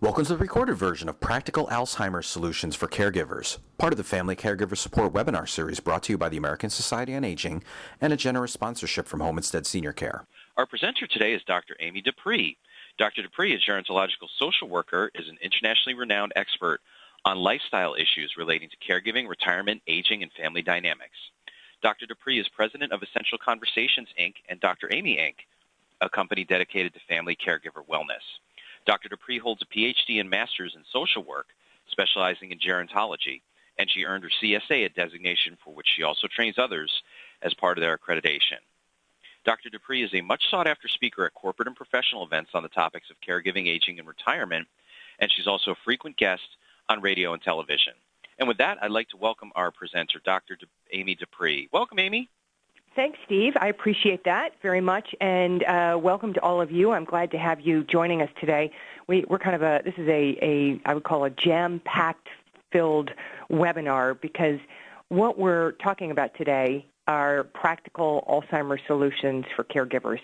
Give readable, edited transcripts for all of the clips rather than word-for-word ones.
Welcome to the recorded version of Practical Alzheimer's Solutions for Caregivers, part of the Family Caregiver Support webinar series brought to you by the American Society on Aging and a generous sponsorship from Home Instead Senior Care. Our presenter today is Dr. Amy Dupree. Dr. Dupree, a gerontological social worker, is an internationally renowned expert on lifestyle issues relating to caregiving, retirement, aging, and family dynamics. Dr. Dupree is president of Essential Conversations, Inc. and Dr. Amy, Inc., a company dedicated to family caregiver wellness. Dr. Dupree holds a PhD and master's in social work, specializing in gerontology, and she earned her CSA, a designation for which she also trains others as part of their accreditation. Dr. Dupree is a much sought-after speaker at corporate and professional events on the topics of caregiving, aging, and retirement, and she's also a frequent guest on radio and television. And with that, I'd like to welcome our presenter, Dr. Amy Dupree. Welcome, Amy. Thanks, Steve. I appreciate that very much, and welcome to all of you. I'm glad to have you joining us today. We're kind of this is I would call a jam-packed filled webinar, because what we're talking about today are practical Alzheimer's solutions for caregivers.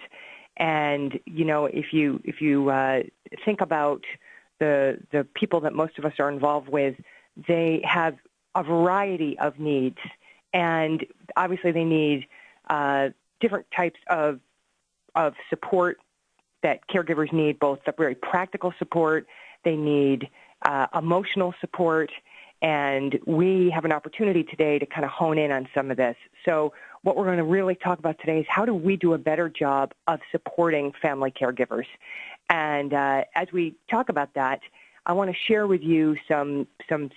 And, you know, if you think about the people that most of us are involved with, they have a variety of needs, and obviously they need different types of support that caregivers need, both the very practical support, they need emotional support, and we have an opportunity today to kind of hone in on some of this. So what we're going to really talk about today is how do we do a better job of supporting family caregivers. And as we talk about that, I want to share with you some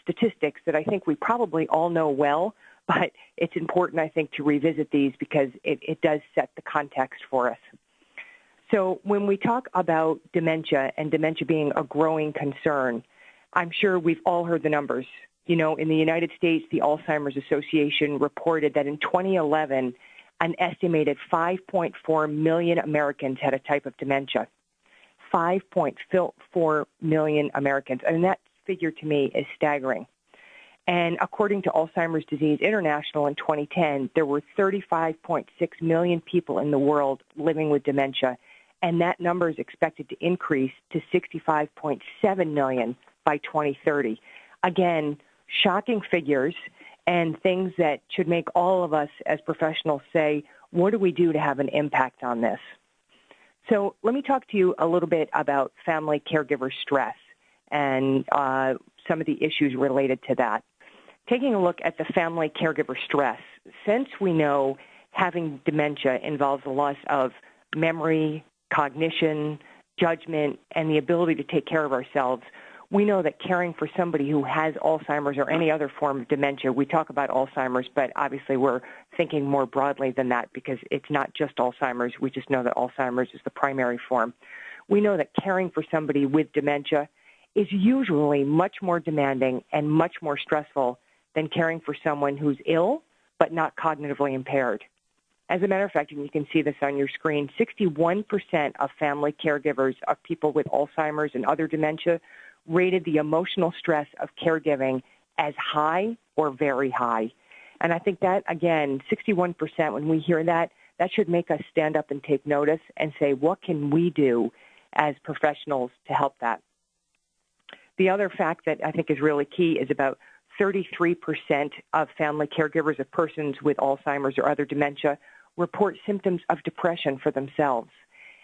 statistics that I think we probably all know well, but it's important, I think, to revisit these because it does set the context for us. So when we talk about dementia and dementia being a growing concern, I'm sure we've all heard the numbers. You know, in the United States, the Alzheimer's Association reported that in 2011, an estimated 5.4 million Americans had a type of dementia. 5.4 million Americans. And that figure to me is staggering. And according to Alzheimer's Disease International in 2010, there were 35.6 million people in the world living with dementia, and that number is expected to increase to 65.7 million by 2030. Again, shocking figures and things that should make all of us as professionals say, what do we do to have an impact on this? So let me talk to you a little bit about family caregiver stress and some of the issues related to that. Taking a look at the family caregiver stress, since we know having dementia involves a loss of memory, cognition, judgment, and the ability to take care of ourselves, we know that caring for somebody who has Alzheimer's or any other form of dementia, we talk about Alzheimer's, but obviously we're thinking more broadly than that because it's not just Alzheimer's. We just know that Alzheimer's is the primary form. We know that caring for somebody with dementia is usually much more demanding and much more stressful than caring for someone who's ill but not cognitively impaired. As a matter of fact, and you can see this on your screen, 61% of family caregivers of people with Alzheimer's and other dementia rated the emotional stress of caregiving as high or very high. And I think that, again, 61%, when we hear that, that should make us stand up and take notice and say, what can we do as professionals to help that? The other fact that I think is really key is about 33% of family caregivers of persons with Alzheimer's or other dementia report symptoms of depression for themselves.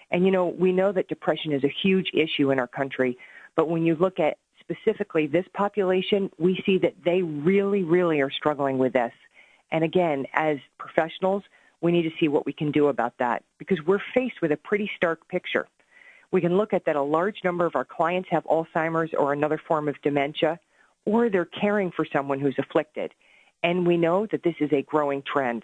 And, you know, we know that depression is a huge issue in our country, but when you look at specifically this population, we see that they really, really are struggling with this. And again, as professionals, we need to see what we can do about that because we're faced with a pretty stark picture. We can look at that a large number of our clients have Alzheimer's or another form of dementia, or they're caring for someone who's afflicted. And we know that this is a growing trend.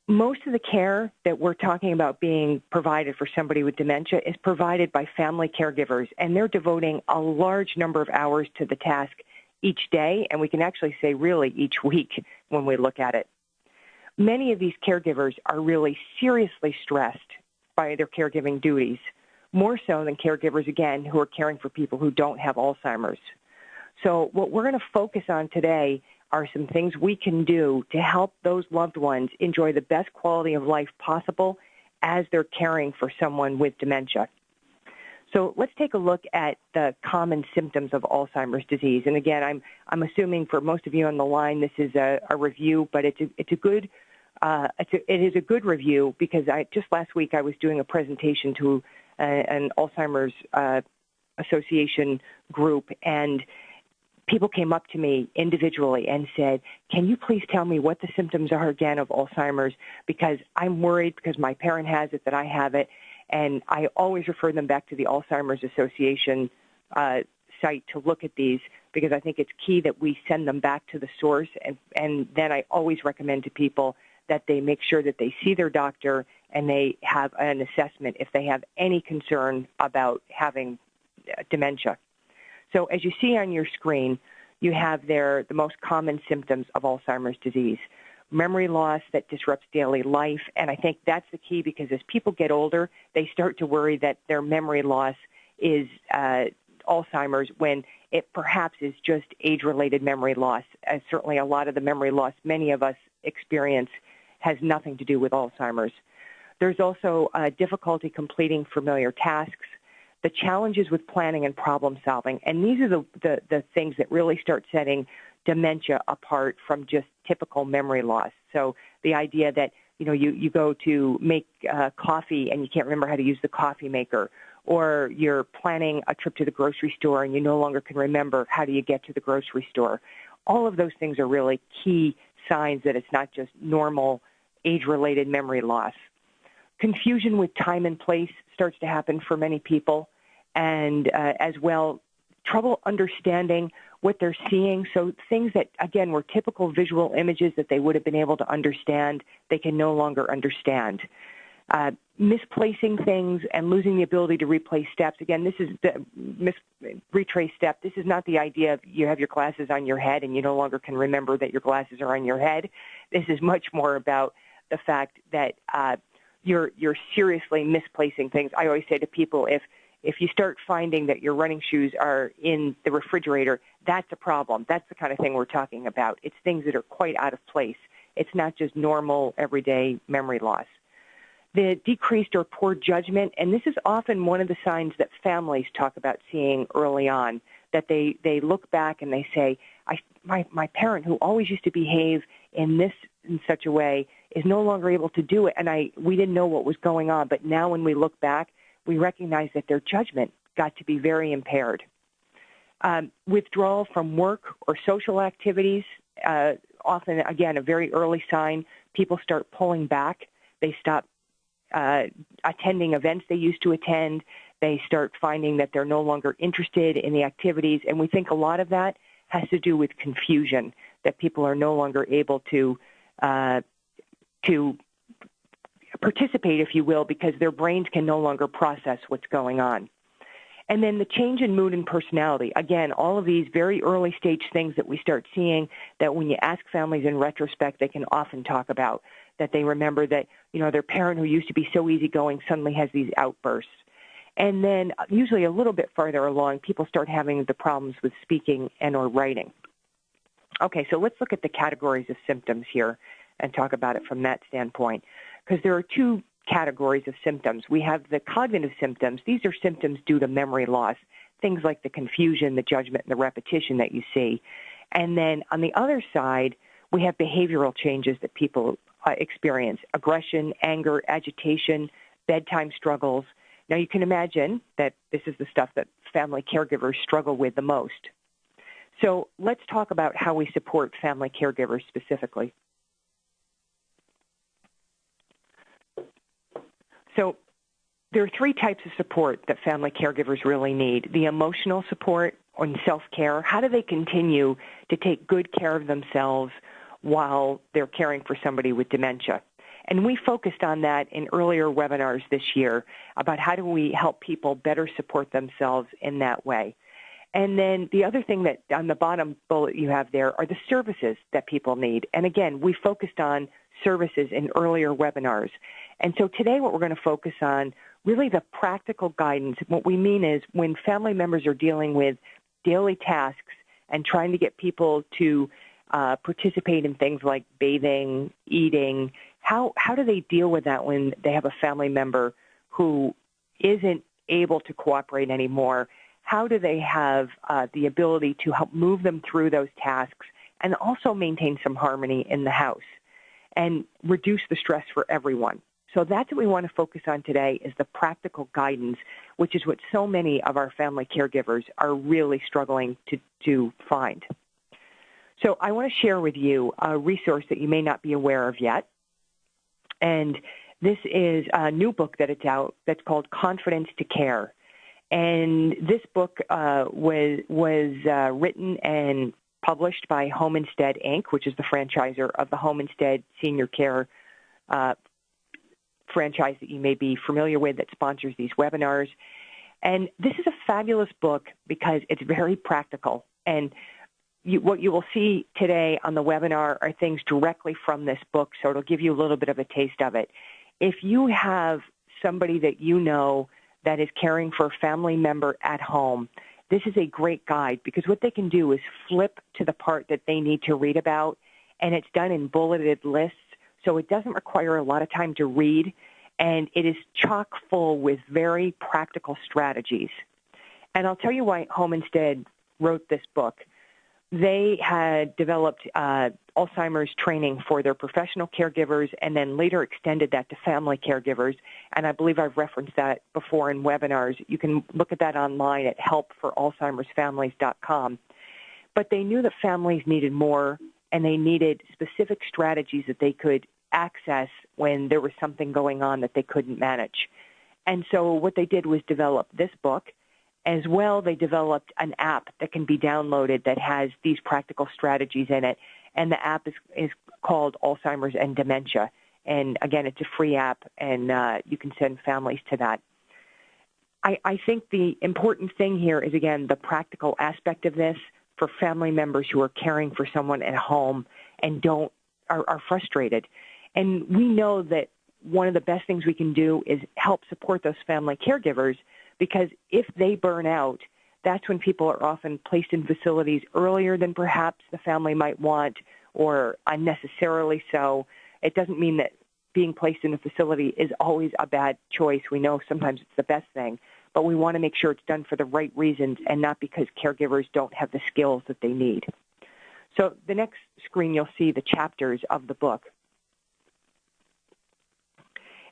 Most of the care that we're talking about being provided for somebody with dementia is provided by family caregivers, and they're devoting a large number of hours to the task each day, and we can actually say really each week when we look at it. Many of these caregivers are really seriously stressed by their caregiving duties, more so than caregivers, again, who are caring for people who don't have Alzheimer's. So what we're going to focus on today are some things we can do to help those loved ones enjoy the best quality of life possible as they're caring for someone with dementia. So let's take a look at the common symptoms of Alzheimer's disease. And again, I'm assuming for most of you on the line, this is a review, but it is a good review because just last week I was doing a presentation to an Alzheimer's Association group, and people came up to me individually and said, can you please tell me what the symptoms are again of Alzheimer's, because I'm worried because my parent has it that I have it. And I always refer them back to the Alzheimer's Association site to look at these, because I think it's key that we send them back to the source. And then I always recommend to people that they make sure that they see their doctor and they have an assessment if they have any concern about having dementia. So as you see on your screen, you have there the most common symptoms of Alzheimer's disease. Memory loss that disrupts daily life, and I think that's the key, because as people get older, they start to worry that their memory loss is Alzheimer's when it perhaps is just age-related memory loss. And certainly a lot of the memory loss many of us experience has nothing to do with Alzheimer's. There's also difficulty completing familiar tasks, the challenges with planning and problem solving, and these are the things that really start setting dementia apart from just typical memory loss. So the idea that, you go to make coffee and you can't remember how to use the coffee maker, or you're planning a trip to the grocery store and you no longer can remember how do you get to the grocery store. All of those things are really key signs that it's not just normal age-related memory loss. Confusion with time and place starts to happen for many people, and as well, trouble understanding what they're seeing. So things that, again, were typical visual images that they would have been able to understand, they can no longer understand. Misplacing things and losing the ability to replace steps. Again, this is the retrace step. This is not the idea of you have your glasses on your head and you no longer can remember that your glasses are on your head. This is much more about the fact that you're seriously misplacing things. I always say to people, if you start finding that your running shoes are in the refrigerator, that's a problem. That's the kind of thing we're talking about. It's things that are quite out of place. It's not just normal, everyday memory loss. The decreased or poor judgment, and this is often one of the signs that families talk about seeing early on, that they look back and they say, my parent who always used to behave in such a way is no longer able to do it, and we didn't know what was going on, but now when we look back, we recognize that their judgment got to be very impaired. Withdrawal from work or social activities, often, again, a very early sign. People start pulling back. They stop attending events they used to attend. They start finding that they're no longer interested in the activities, and we think a lot of that has to do with confusion, that people are no longer able to participate, if you will, because their brains can no longer process what's going on. And then the change in mood and personality. Again, all of these very early stage things that we start seeing that when you ask families in retrospect, they can often talk about, that they remember that, their parent who used to be so easygoing suddenly has these outbursts. And then usually a little bit farther along, people start having the problems with speaking and or writing. Okay, so let's look at the categories of symptoms here and talk about it from that standpoint, because there are two categories of symptoms. We have the cognitive symptoms. These are symptoms due to memory loss, things like the confusion, the judgment, and the repetition that you see. And then on the other side, we have behavioral changes that people experience: aggression, anger, agitation, bedtime struggles. Now, you can imagine that this is the stuff that family caregivers struggle with the most. So let's talk about how we support family caregivers specifically. So there are three types of support that family caregivers really need: the emotional support and self-care. How do they continue to take good care of themselves while they're caring for somebody with dementia? And we focused on that in earlier webinars this year about how do we help people better support themselves in that way. And then the other thing that on the bottom bullet you have there are the services that people need. And again, we focused on services in earlier webinars. And so today what we're going to focus on really the practical guidance. What we mean is when family members are dealing with daily tasks and trying to get people to participate in things like bathing, eating, how do they deal with that when they have a family member who isn't able to cooperate anymore, how do they have the ability to help move them through those tasks and also maintain some harmony in the house and reduce the stress for everyone? So that's what we want to focus on today, is the practical guidance, which is what so many of our family caregivers are really struggling to find. So I want to share with you a resource that you may not be aware of yet. And this is a new book that it's out that's called Confidence to Care. And this book was written and published by Home Instead, Inc., which is the franchisor of the Home Instead Senior Care franchise that you may be familiar with that sponsors these webinars. And this is a fabulous book because it's very practical. And what you will see today on the webinar are things directly from this book, so it'll give you a little bit of a taste of it. If you have somebody that you know that is caring for a family member at home, this is a great guide because what they can do is flip to the part that they need to read about, and it's done in bulleted lists, so it doesn't require a lot of time to read, and it is chock full with very practical strategies. And I'll tell you why Home Instead wrote this book. They had developed Alzheimer's training for their professional caregivers and then later extended that to family caregivers. And I believe I've referenced that before in webinars. You can look at that online at helpforalzheimersfamilies.com. But they knew that families needed more, and they needed specific strategies that they could access when there was something going on that they couldn't manage. And so what they did was develop this book. As well, they developed an app that can be downloaded that has these practical strategies in it. And the app is called Alzheimer's and Dementia. And again, it's a free app, and you can send families to that. I think the important thing here is, again, the practical aspect of this for family members who are caring for someone at home and are frustrated. And we know that one of the best things we can do is help support those family caregivers, because if they burn out, that's when people are often placed in facilities earlier than perhaps the family might want, or unnecessarily so. It doesn't mean that being placed in a facility is always a bad choice. We know sometimes it's the best thing, but we want to make sure it's done for the right reasons and not because caregivers don't have the skills that they need. So the next screen, you'll see the chapters of the book.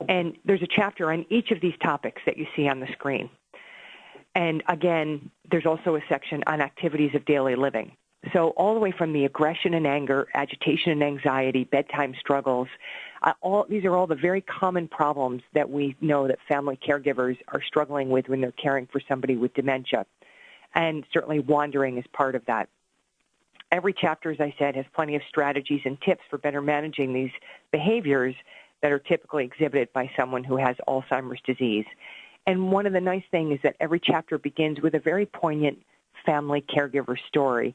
And there's a chapter on each of these topics that you see on the screen. And again, there's also a section on activities of daily living. So all the way from the aggression and anger, agitation and anxiety, bedtime struggles, these are all the very common problems that we know that family caregivers are struggling with when they're caring for somebody with dementia. And certainly wandering is part of that. Every chapter, as I said, has plenty of strategies and tips for better managing these behaviors that are typically exhibited by someone who has Alzheimer's disease. And one of the nice things is that every chapter begins with a very poignant family caregiver story.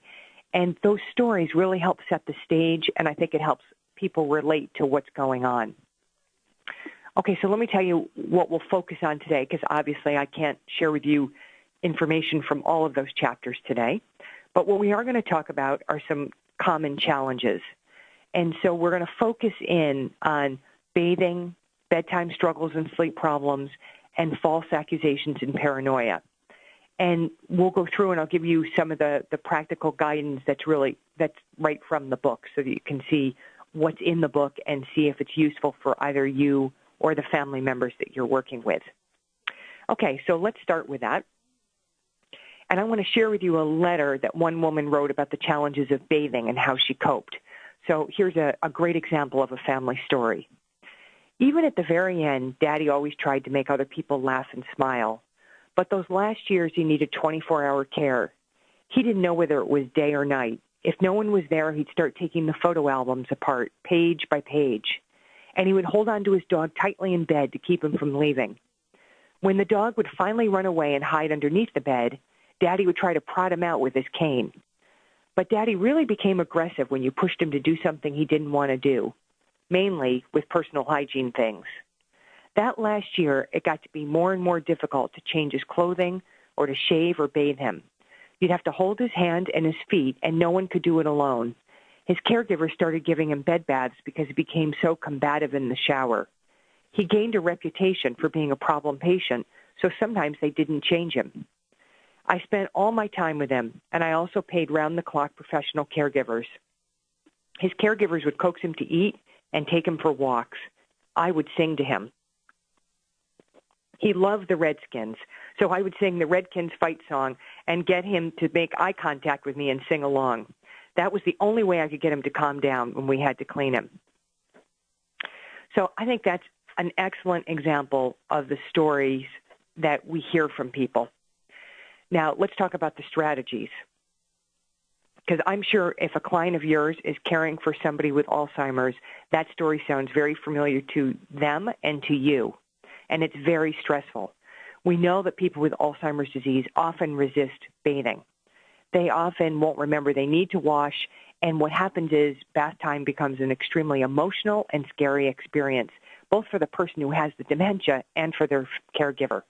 And those stories really help set the stage, and I think it helps people relate to what's going on. Okay, so let me tell you what we'll focus on today, because obviously I can't share with you information from all of those chapters today. But what we are going to talk about are some common challenges. And so we're going to focus in on bathing, bedtime struggles and sleep problems, and false accusations and paranoia. And we'll go through and I'll give you some of the practical guidance that's right from the book so that you can see what's in the book and see if it's useful for either you or the family members that you're working with. Okay, so let's start with that. And I want to share with you a letter that one woman wrote about the challenges of bathing and how she coped. So here's a great example of a family story. Even at the very end, Daddy always tried to make other people laugh and smile. But those last years, he needed 24-hour care. He didn't know whether it was day or night. If no one was there, he'd start taking the photo albums apart, page by page. And he would hold on to his dog tightly in bed to keep him from leaving. When the dog would finally run away and hide underneath the bed, Daddy would try to prod him out with his cane. But Daddy really became aggressive when you pushed him to do something he didn't want to do, mainly with personal hygiene things. That last year, it got to be more and more difficult to change his clothing or to shave or bathe him. You'd have to hold his hand and his feet, and no one could do it alone. His caregiver started giving him bed baths because he became so combative in the shower. He gained a reputation for being a problem patient, so sometimes they didn't change him. I spent all my time with him, and I also paid round-the-clock professional caregivers. His caregivers would coax him to eat and take him for walks. I would sing to him. He loved the Redskins, so I would sing the Redskins fight song and get him to make eye contact with me and sing along. That was the only way I could get him to calm down when we had to clean him. So I think that's an excellent example of the stories that we hear from people. Now, let's talk about the strategies. Because I'm sure if a client of yours is caring for somebody with Alzheimer's, that story sounds very familiar to them and to you, and it's very stressful. We know that people with Alzheimer's disease often resist bathing. They often won't remember they need to wash, and what happens is bath time becomes an extremely emotional and scary experience, both for the person who has the dementia and for their caregiver.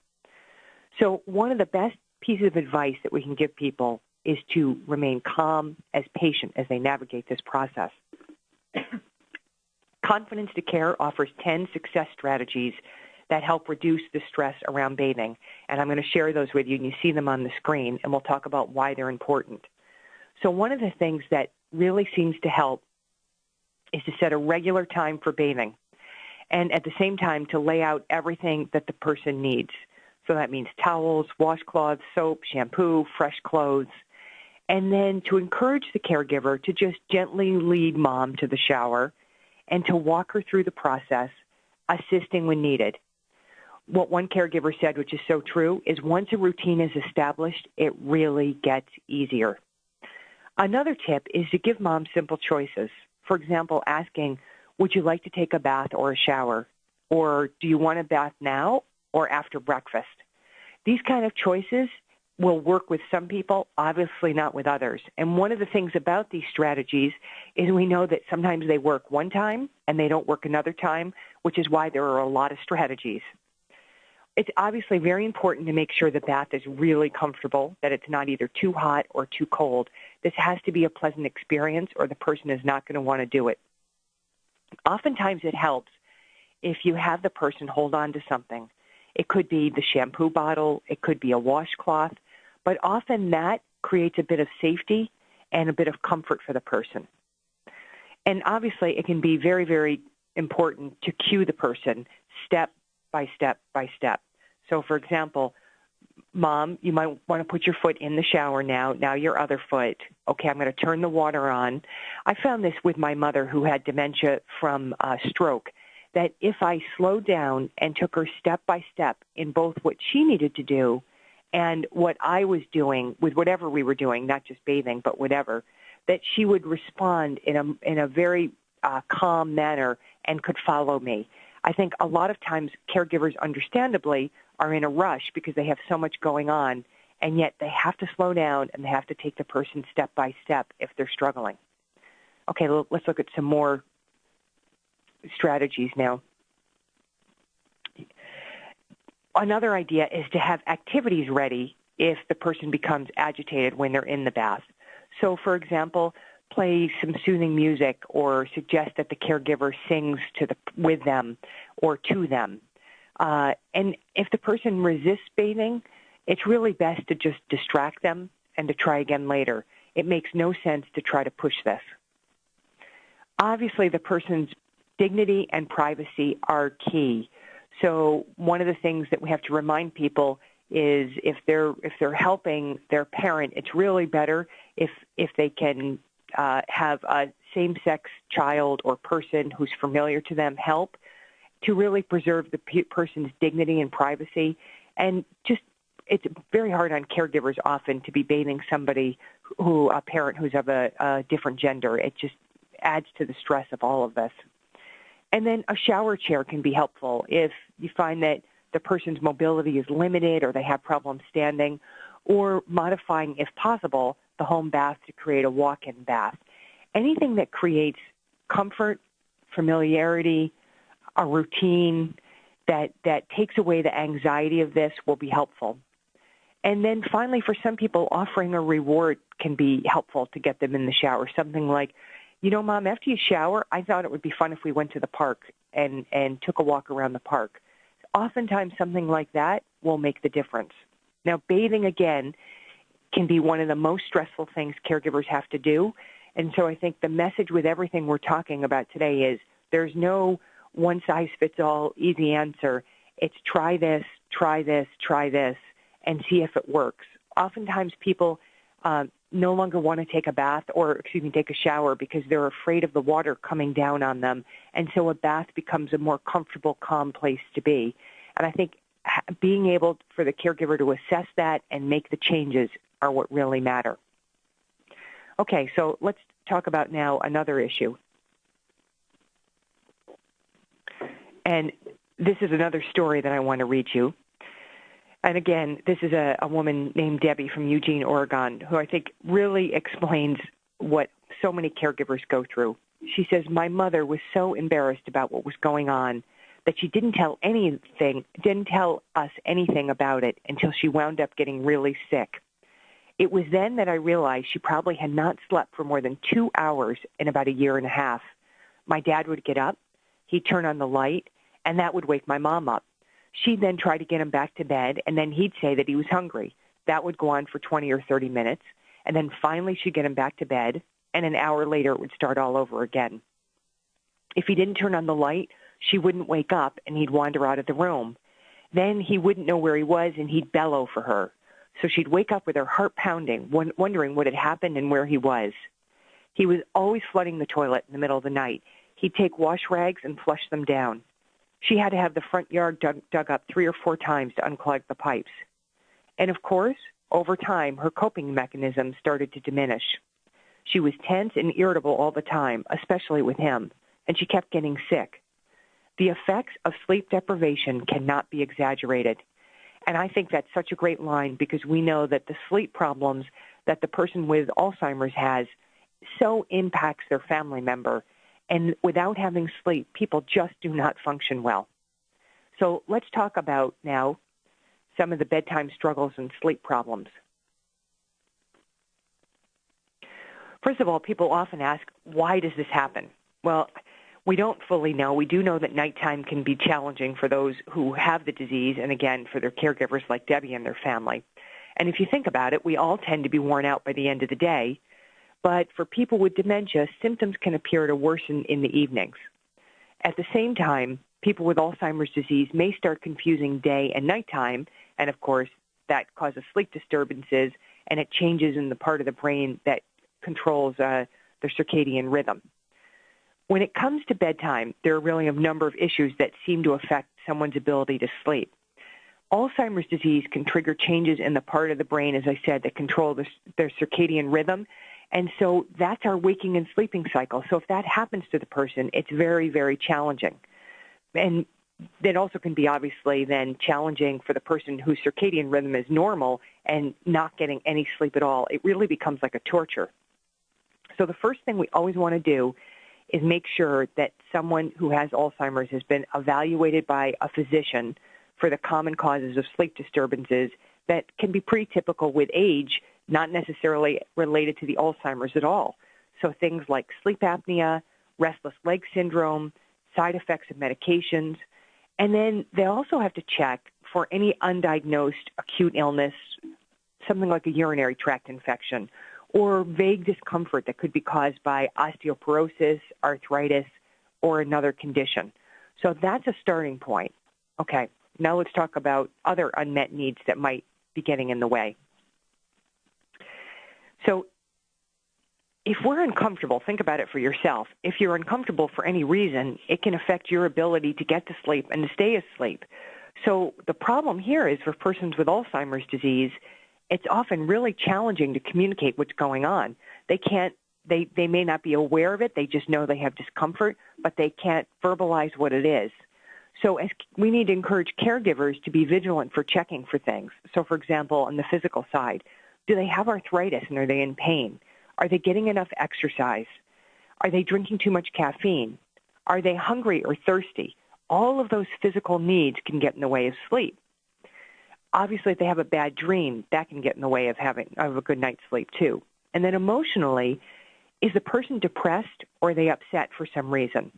So one of the best pieces of advice that we can give people is to remain calm, as patient as they navigate this process. Confidence to Care offers 10 success strategies that help reduce the stress around bathing. And I'm going to share those with you, and you see them on the screen, and we'll talk about why they're important. So one of the things that really seems to help is to set a regular time for bathing, and at the same time to lay out everything that the person needs. So that means towels, washcloths, soap, shampoo, fresh clothes. And then to encourage the caregiver to just gently lead mom to the shower and to walk her through the process, assisting when needed. What one caregiver said, which is so true, is once a routine is established, it really gets easier. Another tip is to give mom simple choices. For example, asking, would you like to take a bath or a shower? Or do you want a bath now or after breakfast? These kind of choices will work with some people, obviously not with others. And one of the things about these strategies is we know that sometimes they work one time and they don't work another time, which is why there are a lot of strategies. It's obviously very important to make sure the bath is really comfortable, that it's not either too hot or too cold. This has to be a pleasant experience or the person is not going to want to do it. Oftentimes it helps if you have the person hold on to something. It could be the shampoo bottle, it could be a washcloth, but often that creates a bit of safety and a bit of comfort for the person. And obviously it can be very, very important to cue the person step by step by step. So for example, mom, you might want to put your foot in the shower now your other foot. Okay, I'm going to turn the water on. I found this with my mother who had dementia from stroke, that if I slowed down and took her step by step in both what she needed to do and what I was doing with whatever we were doing, not just bathing, but whatever, that she would respond in a very calm manner and could follow me. I think a lot of times caregivers, understandably, are in a rush because they have so much going on, and yet they have to slow down and they have to take the person step by step if they're struggling. Okay, let's look at some more strategies now. Another idea is to have activities ready if the person becomes agitated when they're in the bath. So, for example, play some soothing music or suggest that the caregiver sings with them or to them. And if the person resists bathing, it's really best to just distract them and to try again later. It makes no sense to try to push this. Obviously, the person's dignity and privacy are key. So one of the things that we have to remind people is if they're helping their parent, it's really better if they can have a same-sex child or person who's familiar to them help to really preserve the person's dignity and privacy. And just it's very hard on caregivers often to be bathing somebody a parent who's of a different gender. It just adds to the stress of all of this. And then a shower chair can be helpful if you find that the person's mobility is limited or they have problems standing, or modifying, if possible, the home bath to create a walk-in bath. Anything that creates comfort, familiarity, a routine that takes away the anxiety of this will be helpful. And then finally, for some people, offering a reward can be helpful to get them in the shower. Something like, you know, Mom, after you shower, I thought it would be fun if we went to the park and took a walk around the park. Oftentimes something like that will make the difference. Now, bathing, again, can be one of the most stressful things caregivers have to do. And so I think the message with everything we're talking about today is there's no one-size-fits-all easy answer. It's try this, try this, try this, and see if it works. Oftentimes people no longer want to take a shower because they're afraid of the water coming down on them. And so a bath becomes a more comfortable, calm place to be. And I think being able for the caregiver to assess that and make the changes are what really matter. Okay, so let's talk about now another issue. And this is another story that I want to read you. And again, this is a woman named Debbie from Eugene, Oregon, who I think really explains what so many caregivers go through. She says, my mother was so embarrassed about what was going on that she didn't tell us anything about it until she wound up getting really sick. It was then that I realized she probably had not slept for more than 2 hours in about a year and a half. My dad would get up, he'd turn on the light, and that would wake my mom up. She'd then try to get him back to bed, and then he'd say that he was hungry. That would go on for 20 or 30 minutes, and then finally she'd get him back to bed, and an hour later it would start all over again. If he didn't turn on the light, she wouldn't wake up, and he'd wander out of the room. Then he wouldn't know where he was, and he'd bellow for her. So she'd wake up with her heart pounding, wondering what had happened and where he was. He was always flooding the toilet in the middle of the night. He'd take wash rags and flush them down. She had to have the front yard dug up 3 or 4 times to unclog the pipes. And of course, over time, her coping mechanisms started to diminish. She was tense and irritable all the time, especially with him, and she kept getting sick. The effects of sleep deprivation cannot be exaggerated. And I think that's such a great line because we know that the sleep problems that the person with Alzheimer's has so impacts their family member. And without having sleep, people just do not function well. So let's talk about now some of the bedtime struggles and sleep problems. First of all, people often ask, why does this happen? Well, we don't fully know. We do know that nighttime can be challenging for those who have the disease and, again, for their caregivers like Debbie and their family. And if you think about it, we all tend to be worn out by the end of the day. But for people with dementia, symptoms can appear to worsen in the evenings. At the same time, people with Alzheimer's disease may start confusing day and nighttime, and of course, that causes sleep disturbances, and it changes in the part of the brain that controls their circadian rhythm. When it comes to bedtime, there are really a number of issues that seem to affect someone's ability to sleep. Alzheimer's disease can trigger changes in the part of the brain, as I said, that control their circadian rhythm. And so that's our waking and sleeping cycle. So if that happens to the person, it's very, very challenging. And that also can be obviously then challenging for the person whose circadian rhythm is normal and not getting any sleep at all. It really becomes like a torture. So the first thing we always want to do is make sure that someone who has Alzheimer's has been evaluated by a physician for the common causes of sleep disturbances that can be pretty typical with age, not necessarily related to the Alzheimer's at all. So things like sleep apnea, restless leg syndrome, side effects of medications, and then they also have to check for any undiagnosed acute illness, something like a urinary tract infection, or vague discomfort that could be caused by osteoporosis, arthritis, or another condition. So that's a starting point. Okay, now let's talk about other unmet needs that might be getting in the way. So if we're uncomfortable, think about it for yourself. If you're uncomfortable for any reason, it can affect your ability to get to sleep and to stay asleep. So the problem here is for persons with Alzheimer's disease, it's often really challenging to communicate what's going on. They may not be aware of it. They just know they have discomfort, but they can't verbalize what it is. So we need to encourage caregivers to be vigilant for checking for things. So, for example, on the physical side, do they have arthritis and are they in pain? Are they getting enough exercise? Are they drinking too much caffeine? Are they hungry or thirsty? All of those physical needs can get in the way of sleep. Obviously, if they have a bad dream, that can get in the way of having a good night's sleep too. And then emotionally, is the person depressed or are they upset for some reason?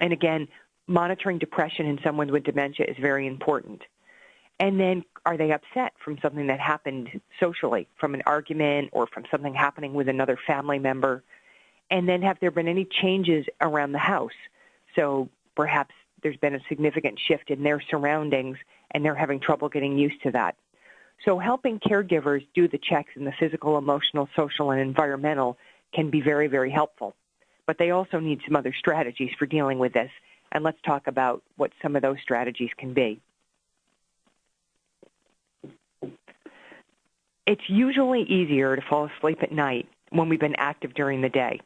And again, monitoring depression in someone with dementia is very important. And then are they upset from something that happened socially, from an argument or from something happening with another family member? And then have there been any changes around the house? So perhaps there's been a significant shift in their surroundings and they're having trouble getting used to that. So helping caregivers do the checks in the physical, emotional, social, and environmental can be very, very helpful. But they also need some other strategies for dealing with this. And let's talk about what some of those strategies can be. It's usually easier to fall asleep at night when we've been active during the day.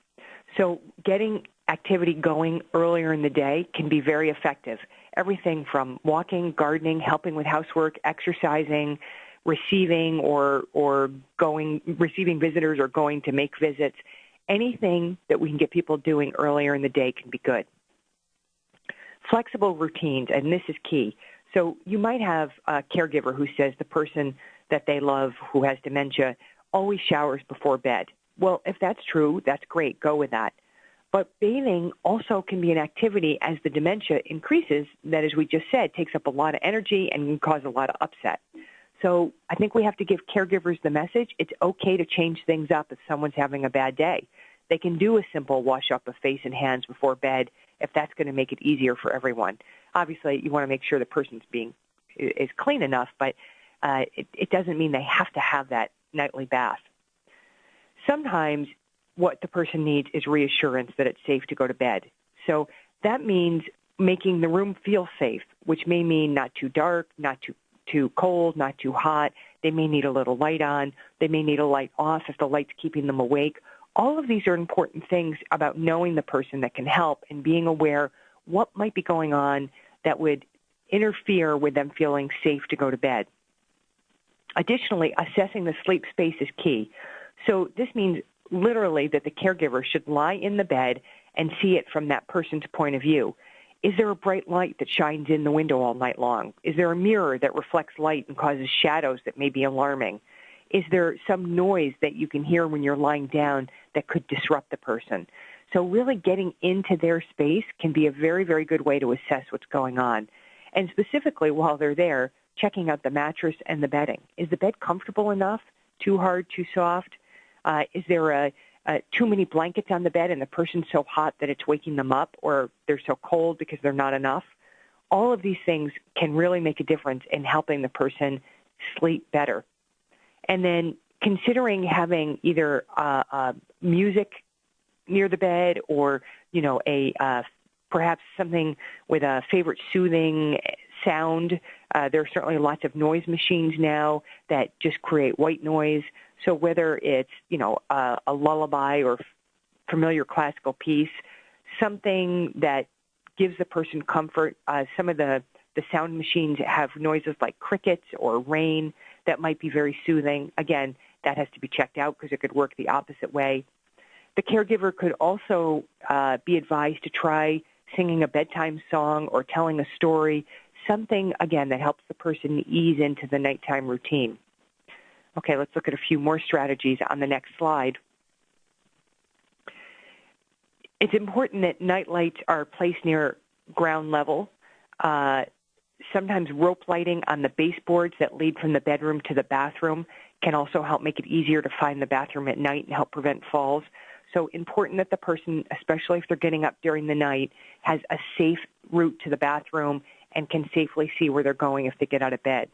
So getting activity going earlier in the day can be very effective. Everything from walking, gardening, helping with housework, exercising, receiving visitors or going to make visits. Anything that we can get people doing earlier in the day can be good. Flexible routines, and this is key. So you might have a caregiver who says the person that they love who has dementia always showers before bed. Well, if that's true, that's great. Go with that. But bathing also can be an activity as the dementia increases that, as we just said, takes up a lot of energy and can cause a lot of upset. So I think we have to give caregivers the message it's okay to change things up if someone's having a bad day. They can do a simple wash up of face and hands before bed if that's going to make it easier for everyone. Obviously, you want to make sure the person's is clean enough, but it doesn't mean they have to have that nightly bath. Sometimes what the person needs is reassurance that it's safe to go to bed. So that means making the room feel safe, which may mean not too dark, not too cold, not too hot. They may need a little light on. They may need a light off if the light's keeping them awake. All of these are important things about knowing the person that can help and being aware what might be going on that would interfere with them feeling safe to go to bed. Additionally, assessing the sleep space is key. So this means literally that the caregiver should lie in the bed and see it from that person's point of view. Is there a bright light that shines in the window all night long? Is there a mirror that reflects light and causes shadows that may be alarming? Is there some noise that you can hear when you're lying down that could disrupt the person? So really getting into their space can be a very, very good way to assess what's going on. And specifically while they're there, checking out the mattress and the bedding. Is the bed comfortable enough? Too hard, too soft? Is there too many blankets on the bed and the person's so hot that it's waking them up, or they're so cold because they're not enough? All of these things can really make a difference in helping the person sleep better. And then considering having either music near the bed or, perhaps something with a favorite soothing sound. There are certainly lots of noise machines now that just create white noise. So whether it's, a lullaby or familiar classical piece, something that gives the person comfort. Some of the sound machines have noises like crickets or rain that might be very soothing. Again, that has to be checked out because it could work the opposite way. The caregiver could also be advised to try singing a bedtime song or telling a story, something, again, that helps the person ease into the nighttime routine. Okay, let's look at a few more strategies on the next slide. It's important that night lights are placed near ground level. Sometimes rope lighting on the baseboards that lead from the bedroom to the bathroom can also help make it easier to find the bathroom at night and help prevent falls. So important that the person, especially if they're getting up during the night, has a safe route to the bathroom and can safely see where they're going if they get out of bed.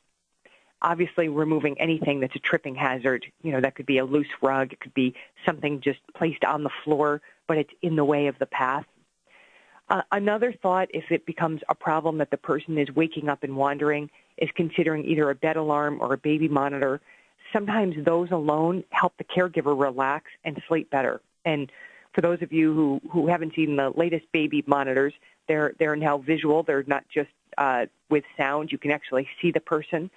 Obviously, removing anything that's a tripping hazard, that could be a loose rug, it could be something just placed on the floor, but it's in the way of the path. Another thought, if it becomes a problem that the person is waking up and wandering, is considering either a bed alarm or a baby monitor. Sometimes those alone help the caregiver relax and sleep better. And for those of you who haven't seen the latest baby monitors, they're now visual. They're not just with sound. You can actually see the person.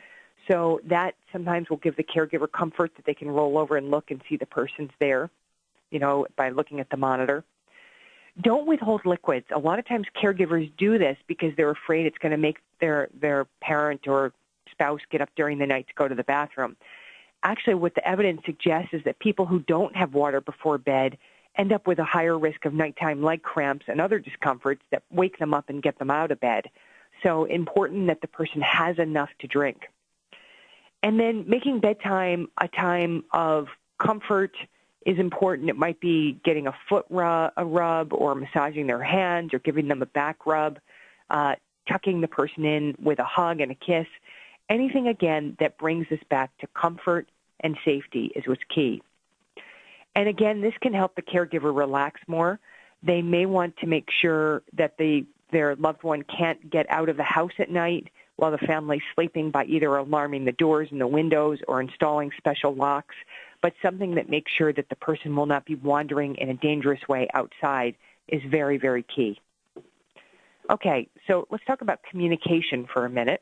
So that sometimes will give the caregiver comfort that they can roll over and look and see the person's there, by looking at the monitor. Don't withhold liquids. A lot of times caregivers do this because they're afraid it's going to make their parent or spouse get up during the night to go to the bathroom. Actually, what the evidence suggests is that people who don't have water before bed end up with a higher risk of nighttime leg cramps and other discomforts that wake them up and get them out of bed. So important that the person has enough to drink. And then making bedtime a time of comfort is important. It might be getting a rub or massaging their hands or giving them a back rub, tucking the person in with a hug and a kiss. Anything, again, that brings us back to comfort and safety is what's key. And again, this can help the caregiver relax more. They may want to make sure that their loved one can't get out of the house at night while the family's sleeping by either alarming the doors and the windows or installing special locks, but something that makes sure that the person will not be wandering in a dangerous way outside is very, very key. Okay, so let's talk about communication for a minute.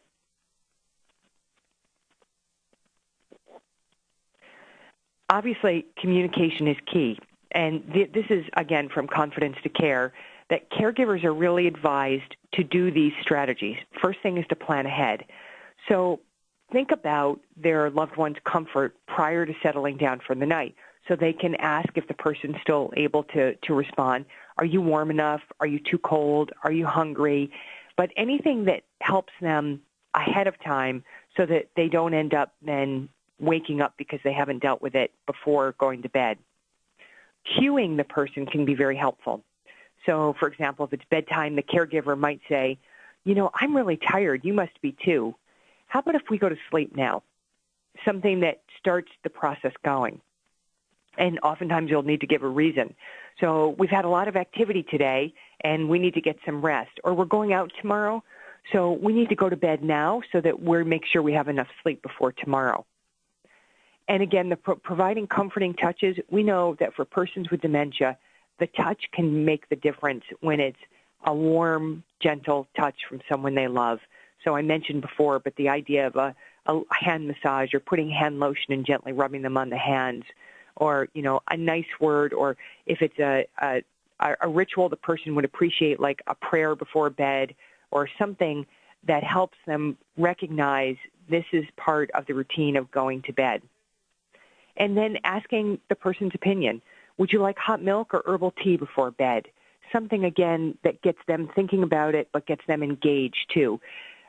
Obviously, communication is key. And this is, again, from Confidence to Care, that caregivers are really advised to do these strategies. First thing is to plan ahead. So think about their loved one's comfort prior to settling down for the night. So they can ask if the person's still able to respond. Are you warm enough? Are you too cold? Are you hungry? But anything that helps them ahead of time so that they don't end up then waking up because they haven't dealt with it before going to bed. Cueing the person can be very helpful. So, for example, if it's bedtime, the caregiver might say, I'm really tired. You must be too. How about if we go to sleep now? Something that starts the process going. And oftentimes you'll need to give a reason. So we've had a lot of activity today, and we need to get some rest. Or we're going out tomorrow, so we need to go to bed now so that we make sure we have enough sleep before tomorrow. And again, providing comforting touches, we know that for persons with dementia, the touch can make the difference when it's a warm, gentle touch from someone they love. So I mentioned before, but the idea of a hand massage or putting hand lotion and gently rubbing them on the hands, or, a nice word, or if it's a ritual the person would appreciate, like a prayer before bed or something that helps them recognize this is part of the routine of going to bed. And then asking the person's opinion. Would you like hot milk or herbal tea before bed? Something, again, that gets them thinking about it, but gets them engaged, too.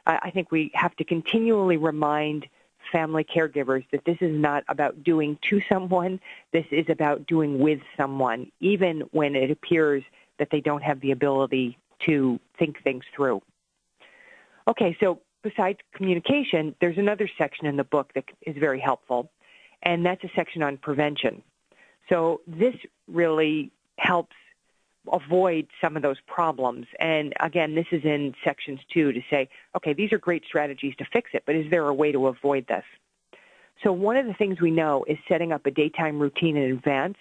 I think we have to continually remind family caregivers that this is not about doing to someone. This is about doing with someone, even when it appears that they don't have the ability to think things through. Okay, so besides communication, there's another section in the book that is very helpful, and that's a section on prevention. So this really helps avoid some of those problems. And again, this is in sections 2 to say, okay, these are great strategies to fix it, but is there a way to avoid this? So one of the things we know is setting up a daytime routine in advance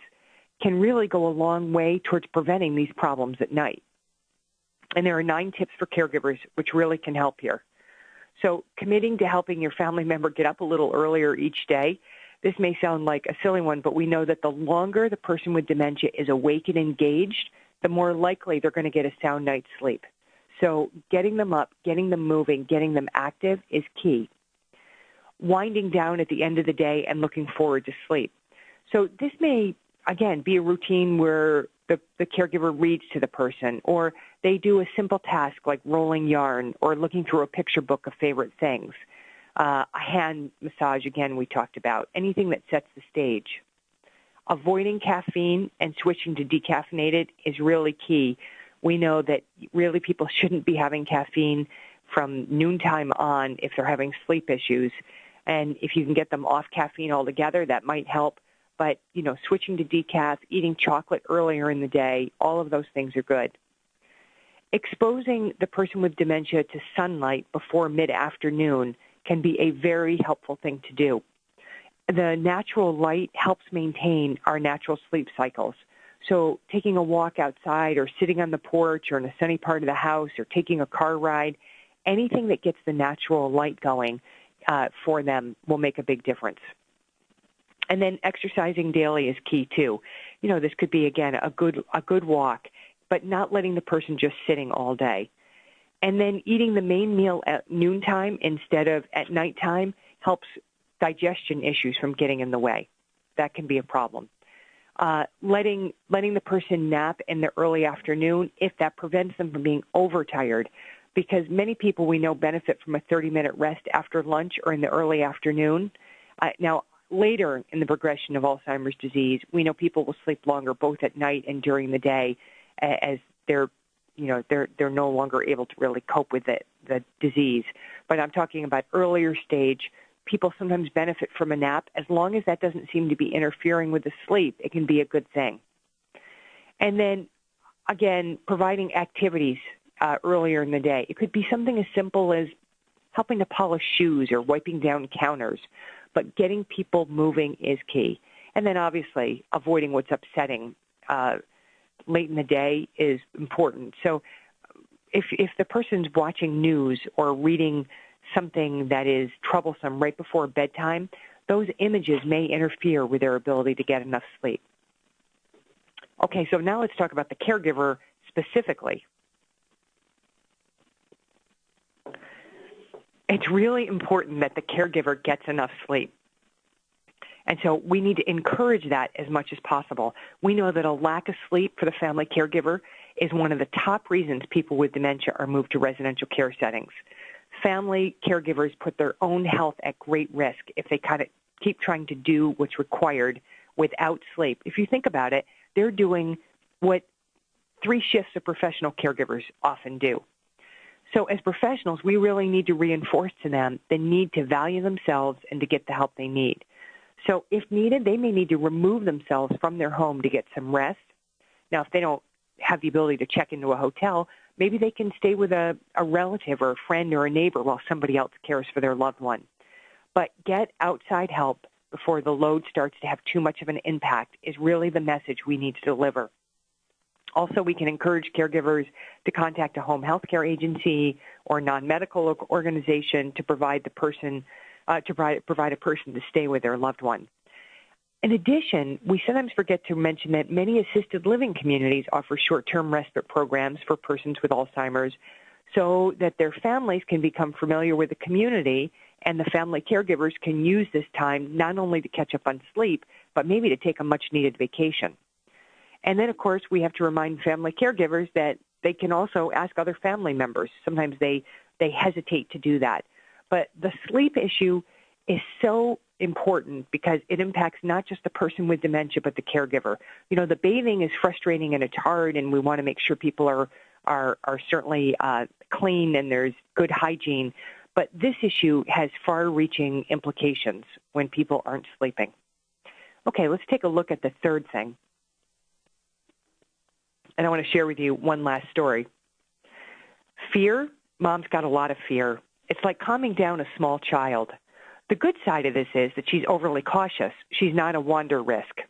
can really go a long way towards preventing these problems at night. And there are 9 tips for caregivers which really can help here. So committing to helping your family member get up a little earlier each day. This may sound like a silly one, but we know that the longer the person with dementia is awake and engaged, the more likely they're going to get a sound night's sleep. So getting them up, getting them moving, getting them active is key. Winding down at the end of the day and looking forward to sleep. So this may, again, be a routine where the caregiver reads to the person, or they do a simple task like rolling yarn or looking through a picture book of favorite things. A hand massage, again, we talked about. Anything that sets the stage. Avoiding caffeine and switching to decaffeinated is really key. We know that really people shouldn't be having caffeine from noontime on if they're having sleep issues. And if you can get them off caffeine altogether, that might help. But, switching to decaf, eating chocolate earlier in the day, all of those things are good. Exposing the person with dementia to sunlight before mid-afternoon can be a very helpful thing to do. The natural light helps maintain our natural sleep cycles. So taking a walk outside or sitting on the porch or in a sunny part of the house or taking a car ride, anything that gets the natural light going for them will make a big difference. And then exercising daily is key too. This could be, again, a good walk, but not letting the person just sitting all day. And then eating the main meal at noontime instead of at nighttime helps digestion issues from getting in the way. That can be a problem. Letting the person nap in the early afternoon, if that prevents them from being overtired. because many people we know benefit from a 30-minute rest after lunch or in the early afternoon. Now, later in the progression of Alzheimer's disease, we know people will sleep longer both at night and during the day as they're no longer able to really cope with the disease. But I'm talking about earlier stage. People sometimes benefit from a nap. As long as that doesn't seem to be interfering with the sleep, it can be a good thing. And then, again, providing activities earlier in the day. It could be something as simple as helping to polish shoes or wiping down counters, but getting people moving is key. And then, obviously, avoiding what's upsetting late in the day is important. So if the person's watching news or reading something that is troublesome right before bedtime, those images may interfere with their ability to get enough sleep. Okay, so now let's talk about the caregiver specifically. It's really important that the caregiver gets enough sleep. And so we need to encourage that as much as possible. We know that a lack of sleep for the family caregiver is one of the top reasons people with dementia are moved to residential care settings. Family caregivers put their own health at great risk if they kind of keep trying to do what's required without sleep. If you think about it, they're doing what 3 shifts of professional caregivers often do. So as professionals, we really need to reinforce to them the need to value themselves and to get the help they need. So if needed, they may need to remove themselves from their home to get some rest. Now, if they don't have the ability to check into a hotel, maybe they can stay with a relative or a friend or a neighbor while somebody else cares for their loved one. But get outside help before the load starts to have too much of an impact is really the message we need to deliver. Also, we can encourage caregivers to contact a home health care agency or non-medical organization to provide the person provide a person to stay with their loved one. In addition, we sometimes forget to mention that many assisted living communities offer short-term respite programs for persons with Alzheimer's so that their families can become familiar with the community and the family caregivers can use this time not only to catch up on sleep, but maybe to take a much-needed vacation. And then, of course, we have to remind family caregivers that they can also ask other family members. Sometimes they hesitate to do that. But the sleep issue is so important because it impacts not just the person with dementia, but the caregiver. You know, the bathing is frustrating and it's hard, and we want to make sure people are certainly clean and there's good hygiene. But this issue has far-reaching implications when people aren't sleeping. Okay, let's take a look at the third thing. And I want to share with you one last story. Fear. Mom's got a lot of fear. It's like calming down a small child. The good side of this is that she's overly cautious. She's not a wander risk.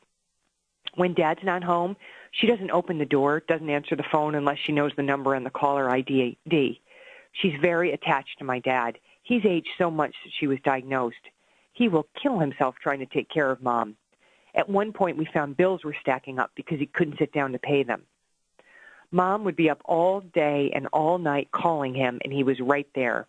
When Dad's not home, she doesn't open the door, doesn't answer the phone unless she knows the number and the caller ID. She's very attached to my dad. He's aged so much that she was diagnosed. He will kill himself trying to take care of Mom. At one point, we found bills were stacking up because he couldn't sit down to pay them. Mom would be up all day and all night calling him, and he was right there.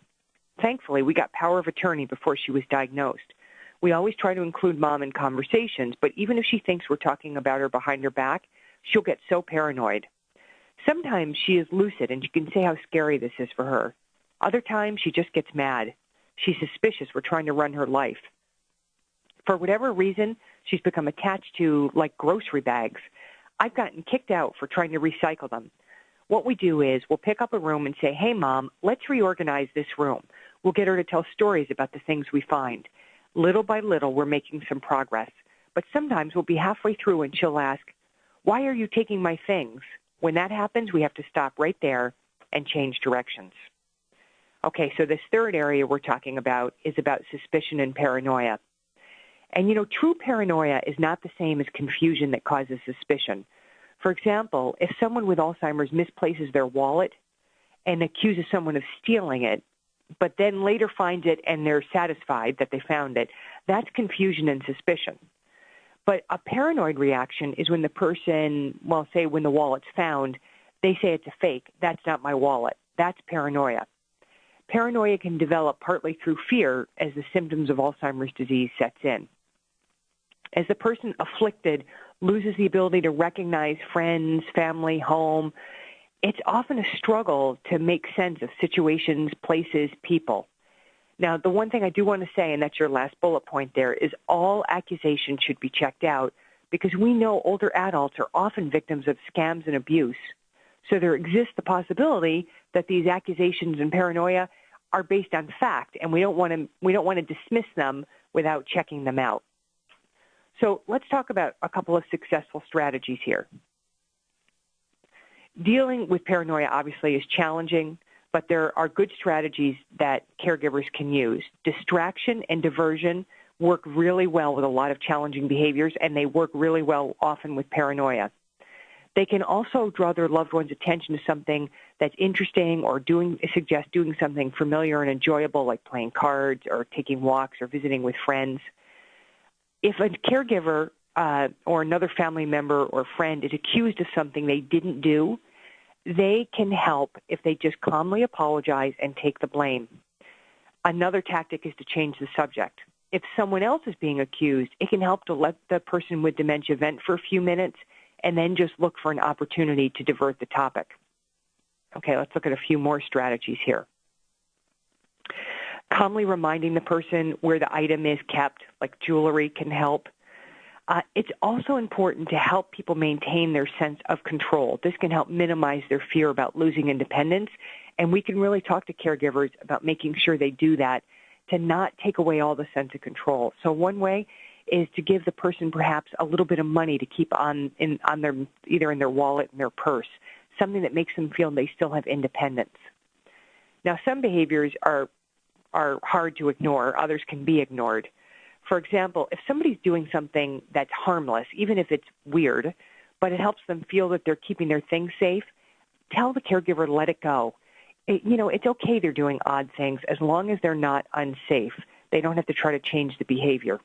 Thankfully, we got power of attorney before she was diagnosed. We always try to include Mom in conversations, but even if she thinks we're talking about her behind her back, she'll get so paranoid. Sometimes she is lucid, and she can say how scary this is for her. Other times, she just gets mad. She's suspicious we're trying to run her life. For whatever reason, she's become attached to, like, grocery bags. I've gotten kicked out for trying to recycle them. What we do is we'll pick up a room and say, hey, Mom, let's reorganize this room. We'll get her to tell stories about the things we find. Little by little, we're making some progress. But sometimes we'll be halfway through and she'll ask, why are you taking my things? When that happens, we have to stop right there and change directions. Okay, so this third area we're talking about is about suspicion and paranoia. And, you know, true paranoia is not the same as confusion that causes suspicion. For example, if someone with Alzheimer's misplaces their wallet and accuses someone of stealing it, but then later finds it and they're satisfied that they found it, that's confusion and suspicion. But a paranoid reaction is when the person, well, say when the wallet's found, they say it's a fake. That's not my wallet. That's paranoia. Paranoia can develop partly through fear as the symptoms of Alzheimer's disease sets in. As the person afflicted loses the ability to recognize friends, family, home, it's often a struggle to make sense of situations, places, people. Now, the one thing I do want to say, and that's your last bullet point there, is all accusations should be checked out because we know older adults are often victims of scams and abuse. So there exists the possibility that these accusations and paranoia are based on fact, and we don't want to dismiss them without checking them out. So let's talk about a couple of successful strategies here. Dealing with paranoia obviously is challenging, but there are good strategies that caregivers can use. Distraction and diversion work really well with a lot of challenging behaviors, and they work really well often with paranoia. They can also draw their loved one's attention to something that's interesting or suggest doing something familiar and enjoyable like playing cards or taking walks or visiting with friends. If a caregiver or another family member or friend is accused of something they didn't do, they can help if they just calmly apologize and take the blame. Another tactic is to change the subject. If someone else is being accused, it can help to let the person with dementia vent for a few minutes and then just look for an opportunity to divert the topic. Okay, let's look at a few more strategies here. Calmly reminding the person where the item is kept, like jewelry, can help. It's also important to help people maintain their sense of control. This can help minimize their fear about losing independence, and we can really talk to caregivers about making sure they do that to not take away all the sense of control. So one way is to give the person perhaps a little bit of money to keep on their, either in their wallet and their purse, something that makes them feel they still have independence. Now, some behaviors are hard to ignore. Others can be ignored. For example, if somebody's doing something that's harmless, even if it's weird, but it helps them feel that they're keeping their things safe, tell the caregiver to let it go. It's okay they're doing odd things as long as they're not unsafe. They don't have to try to change the behavior.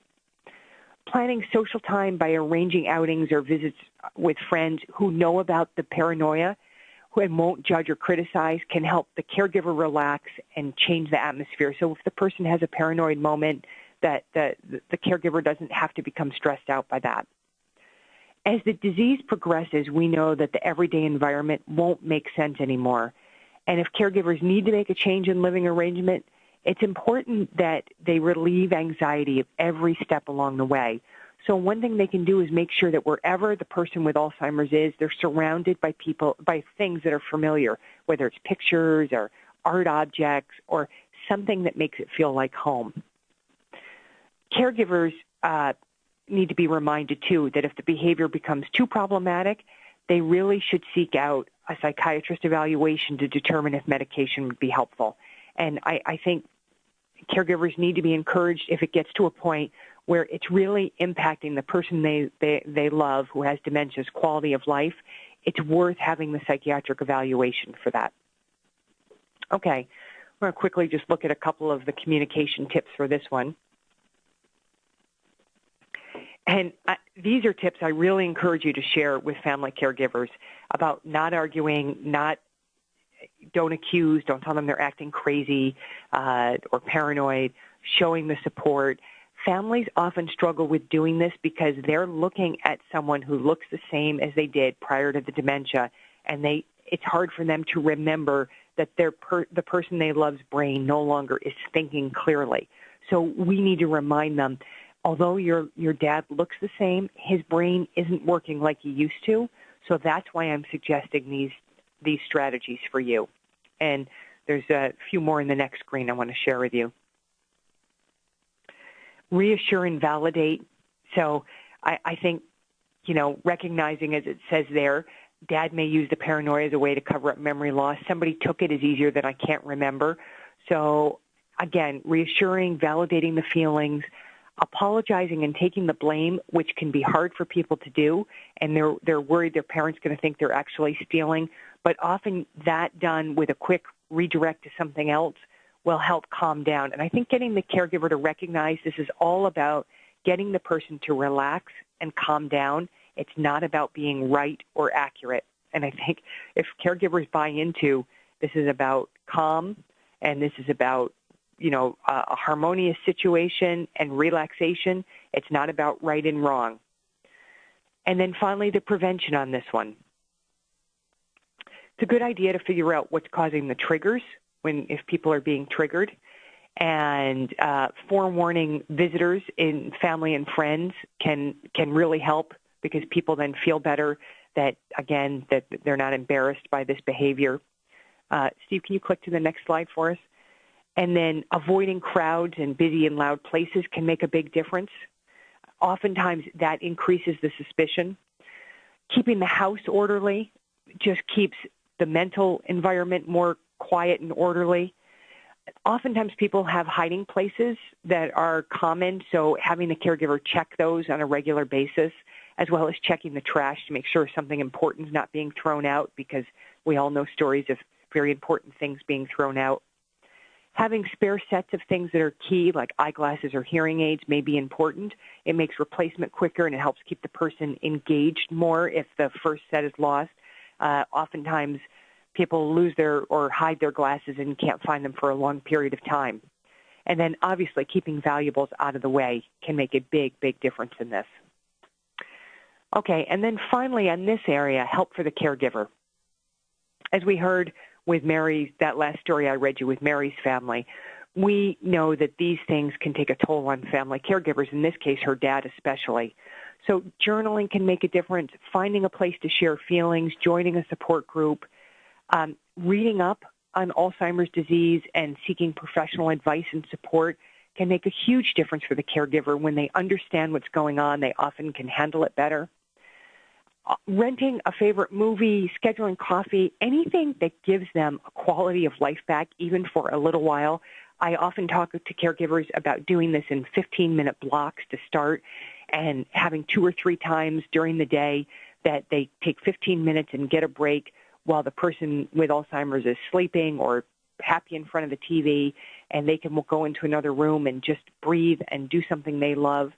Planning social time by arranging outings or visits with friends who know about the paranoia and won't judge or criticize can help the caregiver relax and change the atmosphere. So if the person has a paranoid moment, that the caregiver doesn't have to become stressed out by that. As the disease progresses, we know that the everyday environment won't make sense anymore. And if caregivers need to make a change in living arrangement, it's important that they relieve anxiety of every step along the way. So one thing they can do is make sure that wherever the person with Alzheimer's is, they're surrounded by things that are familiar, whether it's pictures or art objects or something that makes it feel like home. Caregivers need to be reminded, too, that if the behavior becomes too problematic, they really should seek out a psychiatrist evaluation to determine if medication would be helpful. And I think caregivers need to be encouraged if it gets to a point where it's really impacting the person they love who has dementia's quality of life. It's worth having the psychiatric evaluation for that. Okay, we're going to quickly just look at a couple of the communication tips for this one. And these are tips I really encourage you to share with family caregivers about not arguing, don't accuse, don't tell them they're acting crazy or paranoid, showing the support. Families often struggle with doing this because they're looking at someone who looks the same as they did prior to the dementia, and it's hard for them to remember that the person they love's brain no longer is thinking clearly. So we need to remind them, although your dad looks the same, his brain isn't working like he used to. So that's why I'm suggesting these strategies for you. And there's a few more in the next screen I want to share with you. Reassure and validate. So I think, recognizing, as it says there, dad may use the paranoia as a way to cover up memory loss. Somebody took it is easier than I can't remember. So again, reassuring, validating the feelings, apologizing and taking the blame, which can be hard for people to do, and they're worried their parent's going to think they're actually stealing. But often that done with a quick redirect to something else will help calm down. And I think getting the caregiver to recognize this is all about getting the person to relax and calm down. It's not about being right or accurate. And I think if caregivers buy into this is about calm and this is about a harmonious situation and relaxation. It's not about right and wrong. And then finally, the prevention on this one. It's a good idea to figure out what's causing the triggers if people are being triggered, and forewarning visitors in family and friends can really help, because people then feel better that they're not embarrassed by this behavior. Steve, can you click to the next slide for us? And then avoiding crowds and busy and loud places can make a big difference. Oftentimes that increases the suspicion. Keeping the house orderly just keeps the mental environment more quiet and orderly. Oftentimes people have hiding places that are common, so having the caregiver check those on a regular basis, as well as checking the trash to make sure something important is not being thrown out, because we all know stories of very important things being thrown out. Having spare sets of things that are key, like eyeglasses or hearing aids, may be important. It makes replacement quicker, and it helps keep the person engaged more if the first set is lost. Oftentimes, people lose or hide their glasses and can't find them for a long period of time. And then, obviously, keeping valuables out of the way can make a big, big difference in this. Okay, and then finally on this area, help for the caregiver. As we heard with Mary's, that last story I read you with Mary's family, we know that these things can take a toll on family caregivers, in this case, her dad especially. So journaling can make a difference, finding a place to share feelings, joining a support group, reading up on Alzheimer's disease and seeking professional advice and support can make a huge difference for the caregiver. When they understand what's going on, they often can handle it better. Renting a favorite movie, scheduling coffee, anything that gives them a quality of life back, even for a little while. I often talk to caregivers about doing this in 15-minute blocks to start, and having 2 or 3 times during the day that they take 15 minutes and get a break while the person with Alzheimer's is sleeping or happy in front of the TV, and they can go into another room and just breathe and do something they love.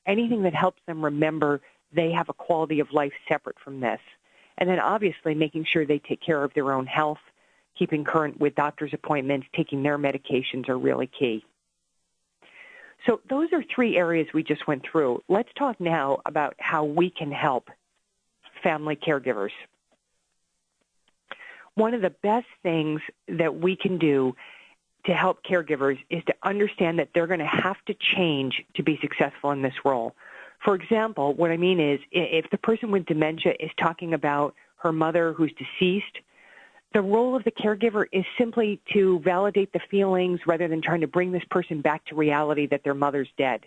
Anything that helps them remember they have a quality of life separate from this. And then obviously making sure they take care of their own health, keeping current with doctor's appointments, taking their medications are really key. So those are 3 areas we just went through. Let's talk now about how we can help family caregivers. One of the best things that we can do to help caregivers is to understand that they're going to have to change to be successful in this role. For example, what I mean is, if the person with dementia is talking about her mother who's deceased, the role of the caregiver is simply to validate the feelings rather than trying to bring this person back to reality that their mother's dead.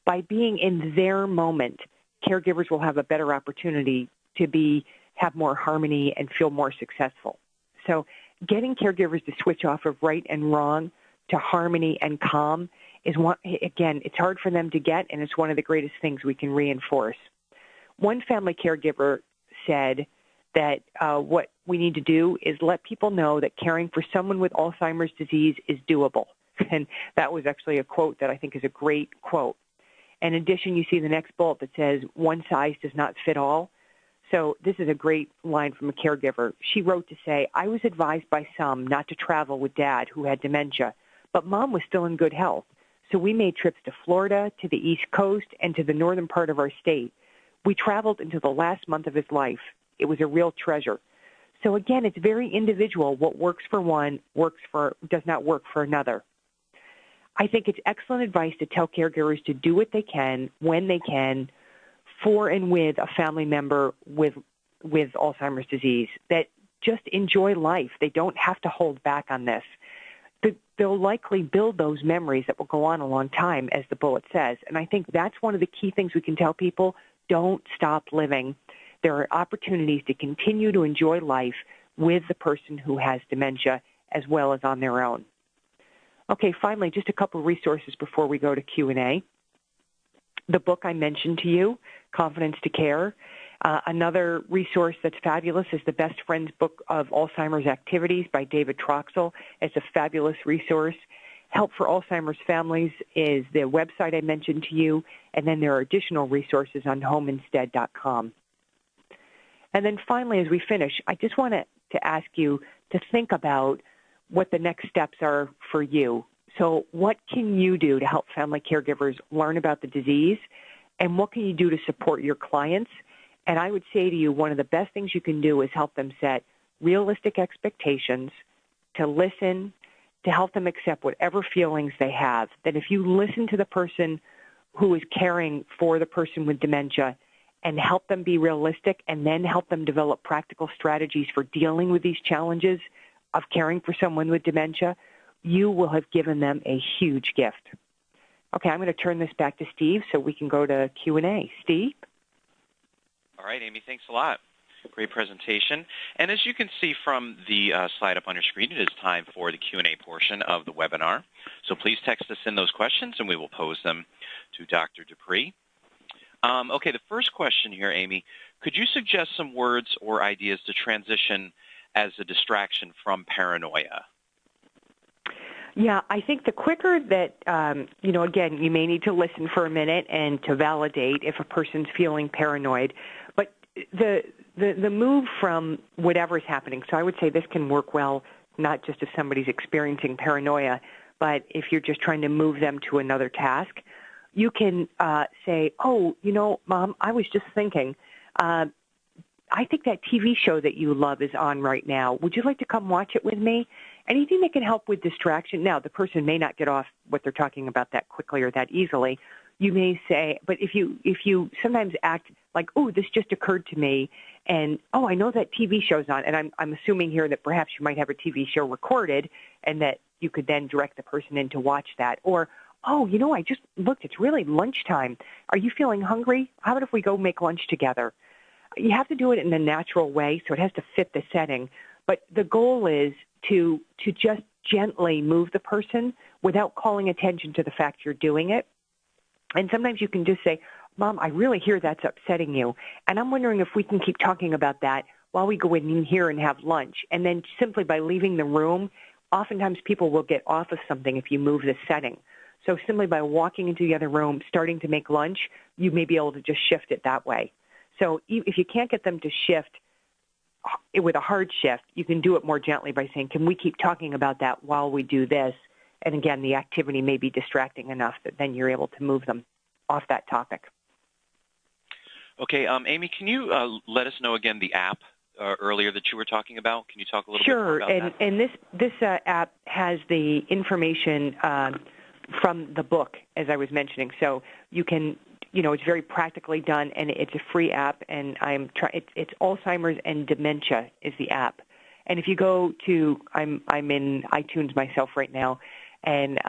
By being in their moment, caregivers will have a better opportunity to have more harmony and feel more successful. So getting caregivers to switch off of right and wrong to harmony and calm is one, again, it's hard for them to get, and it's one of the greatest things we can reinforce. One family caregiver said that what we need to do is let people know that caring for someone with Alzheimer's disease is doable. And that was actually a quote that I think is a great quote. In addition, you see the next bullet that says, one size does not fit all. So this is a great line from a caregiver. She wrote to say, I was advised by some not to travel with Dad, who had dementia, but Mom was still in good health. So we made trips to Florida, to the East Coast, and to the northern part of our state. We traveled into the last month of his life. It was a real treasure. So again, it's very individual. What works for one does not work for another. I think it's excellent advice to tell caregivers to do what they can, when they can, for and with a family member with Alzheimer's disease, that just enjoy life. They don't have to hold back on this. They'll likely build those memories that will go on a long time, as the bullet says. And I think that's one of the key things we can tell people. Don't stop living. There are opportunities to continue to enjoy life with the person who has dementia as well as on their own. Okay, finally, just a couple of resources before we go to Q&A. The book I mentioned to you, Confidence to Care. Another resource that's fabulous is the Best Friends Book of Alzheimer's Activities by David Troxell. It's a fabulous resource. Help for Alzheimer's Families is the website I mentioned to you, and then there are additional resources on homeinstead.com. And then finally, as we finish, I just want to ask you to think about what the next steps are for you. So what can you do to help family caregivers learn about the disease, and what can you do to support your clients? And I would say to you, one of the best things you can do is help them set realistic expectations, to listen, to help them accept whatever feelings they have. That if you listen to the person who is caring for the person with dementia and help them be realistic and then help them develop practical strategies for dealing with these challenges of caring for someone with dementia, you will have given them a huge gift. Okay, I'm going to turn this back to Steve so we can go to Q&A. Steve? All right, Amy, thanks a lot. Great presentation. And as you can see from the slide up on your screen, it is time for the Q&A portion of the webinar. So please text us in those questions, and we will pose them to Dr. Dupree. Okay, the first question here, Amy, could you suggest some words or ideas to transition as a distraction from paranoia? Yeah, I think the quicker that, again, you may need to listen for a minute and to validate if a person's feeling paranoid. But the move from whatever's happening, so I would say this can work well, not just if somebody's experiencing paranoia, but if you're just trying to move them to another task. You can say, oh, Mom, I was just thinking, I think that TV show that you love is on right now. Would you like to come watch it with me? Anything that can help with distraction. Now, the person may not get off what they're talking about that quickly or that easily. You may say, but if you sometimes act like, oh, this just occurred to me, and, oh, I know that TV show's on, and I'm assuming here that perhaps you might have a TV show recorded and that you could then direct the person in to watch that. Or, oh, I just looked, it's really lunchtime. Are you feeling hungry? How about if we go make lunch together? You have to do it in a natural way, so it has to fit the setting. But the goal is to just gently move the person without calling attention to the fact you're doing it. And sometimes you can just say, Mom, I really hear that's upsetting you. And I'm wondering if we can keep talking about that while we go in here and have lunch. And then simply by leaving the room, oftentimes people will get off of something if you move the setting. So simply by walking into the other room, starting to make lunch, you may be able to just shift it that way. So if you can't get them to shift with a hard shift, you can do it more gently by saying, can we keep talking about that while we do this? And again, the activity may be distracting enough that then you're able to move them off that topic. Okay, Amy, can you let us know again the app earlier that you were talking about? Can you talk a little bit more about that? Sure, and this app has the information from the book, as I was mentioning. So you can, it's very practically done, and it's a free app, and it's Alzheimer's and Dementia is the app. And if you go to, I'm in iTunes myself right now, and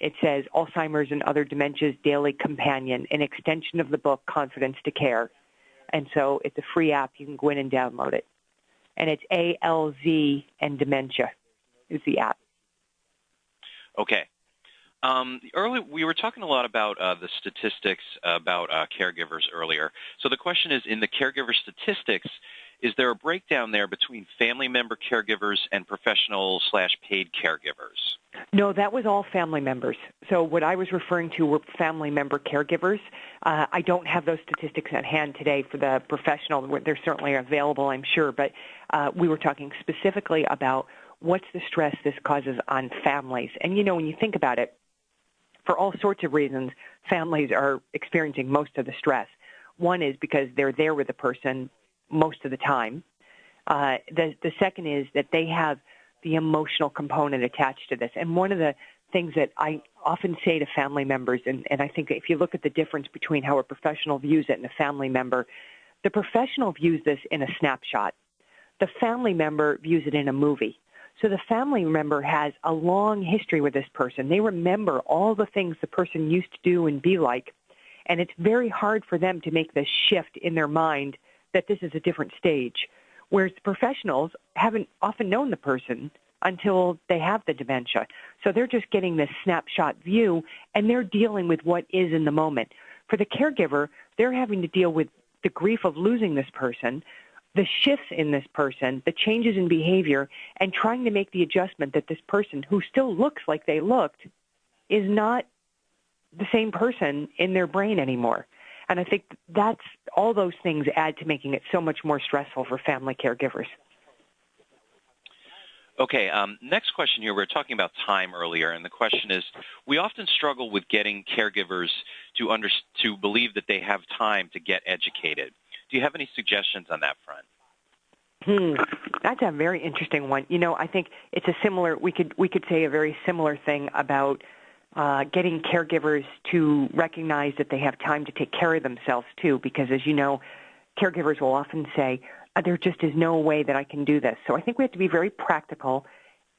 it says Alzheimer's and Other Dementias Daily Companion, an extension of the book Confidence to Care. And so it's a free app. You can go in and download it. And it's ALZ and Dementia is the app. Okay. Earlier, we were talking a lot about the statistics about caregivers earlier. So the question is, in the caregiver statistics, is there a breakdown there between family member caregivers and professional/paid caregivers? No, that was all family members. So what I was referring to were family member caregivers. I don't have those statistics at hand today for the professional. They're certainly available, I'm sure, but we were talking specifically about what's the stress this causes on families. And, when you think about it, for all sorts of reasons, families are experiencing most of the stress. One is because they're there with the person most of the time. The second is that they have the emotional component attached to this. And one of the things that I often say to family members, and I think if you look at the difference between how a professional views it and a family member, the professional views this in a snapshot. The family member views it in a movie. So the family member has a long history with this person. They remember all the things the person used to do and be like, and it's very hard for them to make this shift in their mind that this is a different stage, whereas the professionals haven't often known the person until they have the dementia. So they're just getting this snapshot view, and they're dealing with what is in the moment. For the caregiver, they're having to deal with the grief of losing this person, the shifts in this person, the changes in behavior, and trying to make the adjustment that this person, who still looks like they looked, is not the same person in their brain anymore. And I think that's all those things add to making it so much more stressful for family caregivers. Okay, next question here. We were talking about time earlier, and the question is, we often struggle with getting caregivers to believe that they have time to get educated. Do you have any suggestions on that front? That's a very interesting one. I think it's a similar. We could say a very similar thing about getting caregivers to recognize that they have time to take care of themselves too. Because as you know, caregivers will often say, "There just is no way that I can do this." So I think we have to be very practical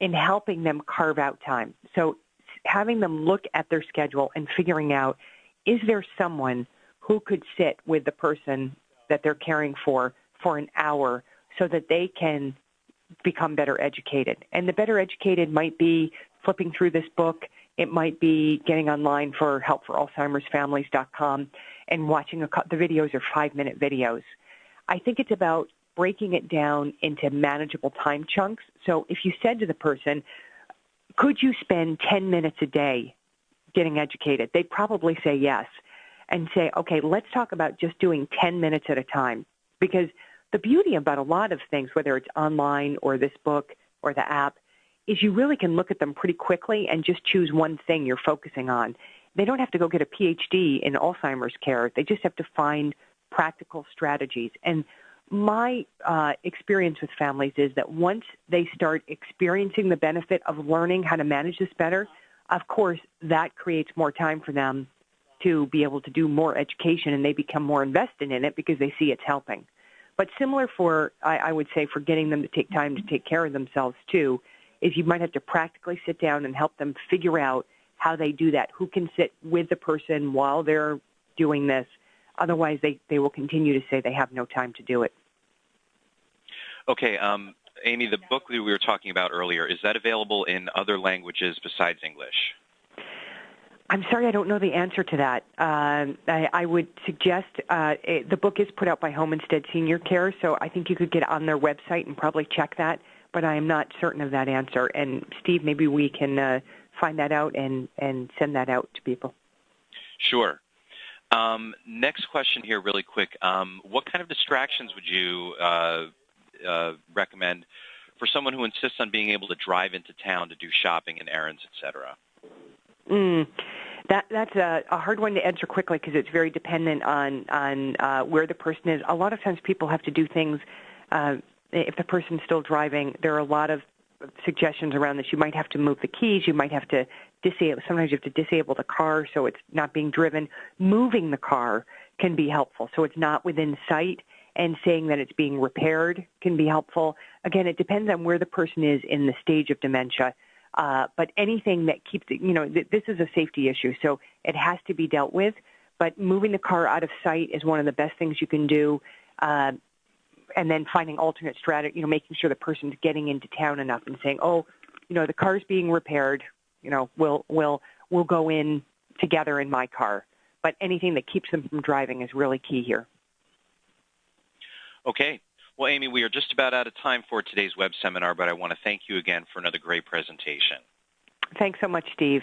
in helping them carve out time. So having them look at their schedule and figuring out, is there someone who could sit with the person that they're caring for an hour so that they can become better educated. And the better educated might be flipping through this book. It might be getting online for helpforalzheimersfamilies.com and watching the videos are 5-minute videos. I think it's about breaking it down into manageable time chunks. So if you said to the person, could you spend 10 minutes a day getting educated? They'd probably say yes and say, okay, let's talk about just doing 10 minutes at a time. Because the beauty about a lot of things, whether it's online or this book or the app, is you really can look at them pretty quickly and just choose one thing you're focusing on. They don't have to go get a PhD in Alzheimer's care. They just have to find practical strategies. And my experience with families is that once they start experiencing the benefit of learning how to manage this better, of course, that creates more time for them to be able to do more education, and they become more invested in it because they see it's helping. But similar I would say, for getting them to take time to take care of themselves too, is you might have to practically sit down and help them figure out how they do that, who can sit with the person while they're doing this. Otherwise, they will continue to say they have no time to do it. Okay, Amy, the book that we were talking about earlier, is that available in other languages besides English? I'm sorry, I don't know the answer to that. I would suggest the book is put out by Home Instead Senior Care, so I think you could get on their website and probably check that, but I am not certain of that answer. And Steve, maybe we can find that out and send that out to people. Sure. Next question here really quick. What kind of distractions would you recommend for someone who insists on being able to drive into town to do shopping and errands, etc.? That's a hard one to answer quickly because it's very dependent on where the person is. A lot of times people have to do things, if the person's still driving, there are a lot of suggestions around this. You might have to move the keys. You might have to sometimes you have to disable the car so it's not being driven. Moving the car can be helpful so it's not within sight, and saying that it's being repaired can be helpful. Again, it depends on where the person is in the stage of dementia. But anything that keeps it, this is a safety issue, so it has to be dealt with. But moving the car out of sight is one of the best things you can do. And then finding alternate strategy, making sure the person's getting into town enough and saying, the car's being repaired, we'll go in together in my car. But anything that keeps them from driving is really key here. Okay. Well, Amy, we are just about out of time for today's web seminar, but I want to thank you again for another great presentation. Thanks so much, Steve.